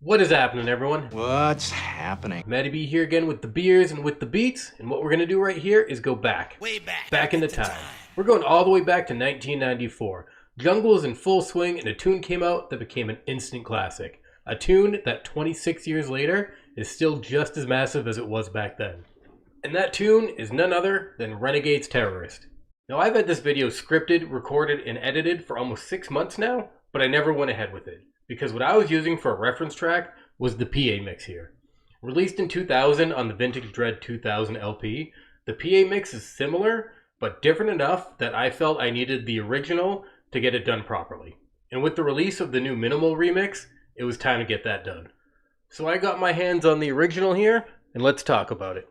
What is happening, everyone? What's happening? mEDIK here again with the beers and with the beats, and what we're going to do right here is go back. Way back. Back into time. We're going all the way back to 1994. Jungle is in full swing and a tune came out that became an instant classic. A tune that 26 years later is still just as massive as it was back then. And that tune is none other than Renegade's Terrorist. Now, I've had this video scripted, recorded, and edited for almost 6 months now, but I never went ahead with it, because what I was using for a reference track was the PA mix here. Released in 2000 on the Vintage Dread 2000 LP, the PA mix is similar, but different enough that I felt I needed the original to get it done properly. And with the release of the new Minimal remix, it was time to get that done. So I got my hands on the original here, and let's talk about it.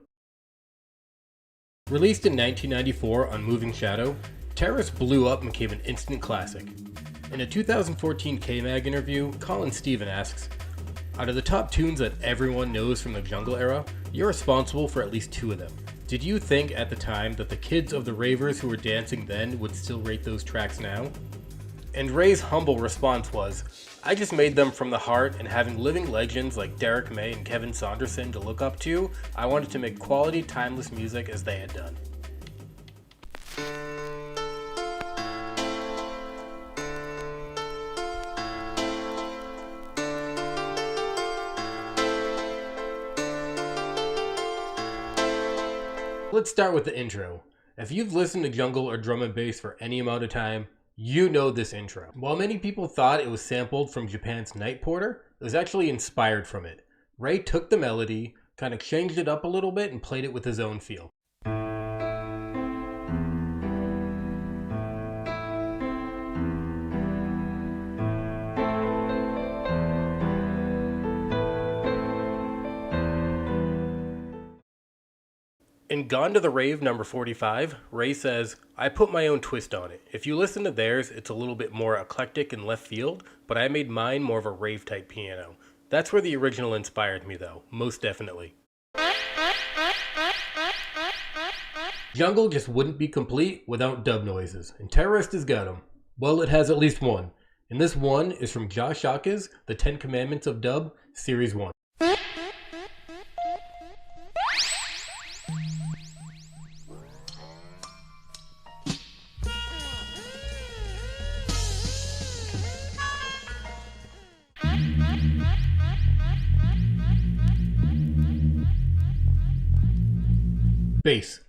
Released in 1994 on Moving Shadow, Terrorist blew up and became an instant classic. In a 2014 K-Mag interview, Colin Stephen asks, "Out of the top tunes that everyone knows from the Jungle era, you're responsible for at least 2 of them. Did you think at the time that the kids of the ravers who were dancing then would still rate those tracks now?" And Ray's humble response was, "I just made them from the heart, and having living legends like Derek May and Kevin Saunderson to look up to, I wanted to make quality, timeless music as they had done." Let's start with the intro. If you've listened to Jungle or drum and bass for any amount of time, you know this intro. While many people thought it was sampled from Japan's Night Porter, it was actually inspired from it. Ray took the melody, kind of changed it up a little bit, and played it with his own feel. In Gone to the Rave number 45, Ray says, "I put my own twist on it. If you listen to theirs, it's a little bit more eclectic and left field, but I made mine more of a rave type piano. That's where the original inspired me though, most definitely." Jungle just wouldn't be complete without dub noises, and Terrorist has got them. Well, it has at least one, and this one is from Josh Shaka's The 10 Commandments of Dub, Series 1. Bass.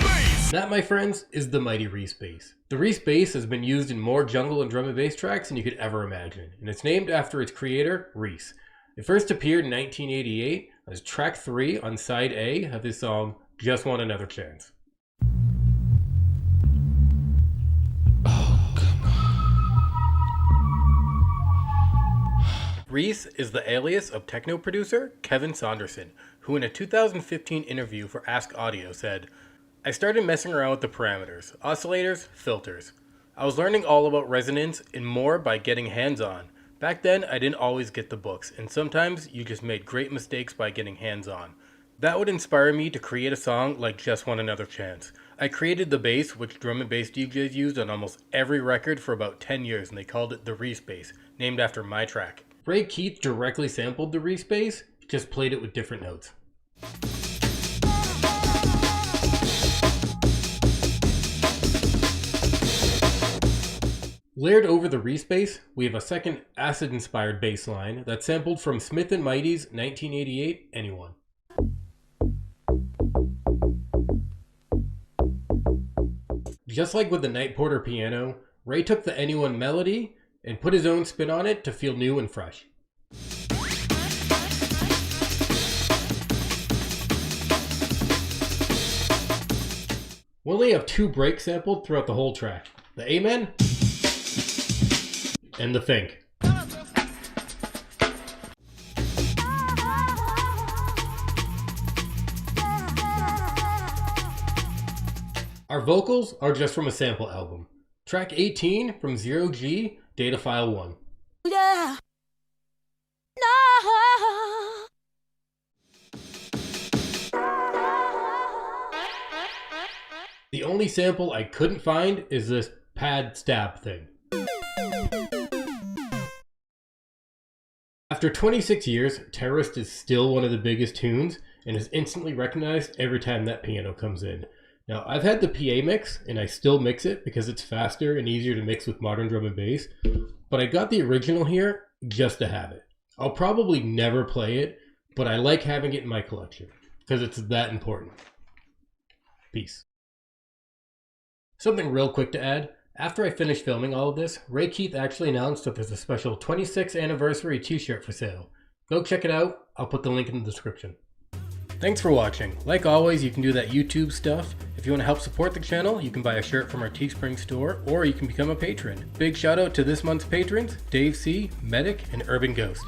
That, my friends, is the mighty Reese bass. The Reese bass has been used in more jungle and drum and bass tracks than you could ever imagine, and it's named after its creator, Reese. It first appeared in 1988 as track 3 on side A of his song, Just Want Another Chance. Reese is the alias of techno producer Kevin Saunderson, who in a 2015 interview for Ask Audio said, "I started messing around with the parameters, oscillators, filters. I was learning all about resonance and more by getting hands-on. Back then, I didn't always get the books, and sometimes you just made great mistakes by getting hands-on. That would inspire me to create a song like Just Want Another Chance. I created the bass, which drum and bass DJs used on almost every record for about 10 years, and they called it the Reese bass, named after my track." Ray Keith directly sampled the Reese bass, just played it with different notes. Layered over the Reese bass, we have a second acid-inspired bass line that's sampled from Smith & Mighty's 1988 Anyone. Just like with the Night Porter piano, Ray took the Anyone melody and put his own spin on it to feel new and fresh. We only have 2 breaks sampled throughout the whole track, the Amen and the Think. Our vocals are just from a sample album. Track 18 from 0G, Data File 1. Yeah. No. The only sample I couldn't find is this pad stab thing. After 26 years, Terrorist is still one of the biggest tunes and is instantly recognized every time that piano comes in. Now, I've had the PA mix, and I still mix it because it's faster and easier to mix with modern drum and bass, but I got the original here just to have it. I'll probably never play it, but I like having it in my collection because it's that important. Peace. Something real quick to add. After I finished filming all of this, Ray Keith actually announced that there's a special 26th anniversary t-shirt for sale. Go check it out. I'll put the link in the description. Thanks for watching. Like always, you can do that YouTube stuff. If you want to help support the channel, you can buy a shirt from our Teespring store, or you can become a patron. Big shout out to this month's patrons, DaveC, mEDIK, and Urban Ghost.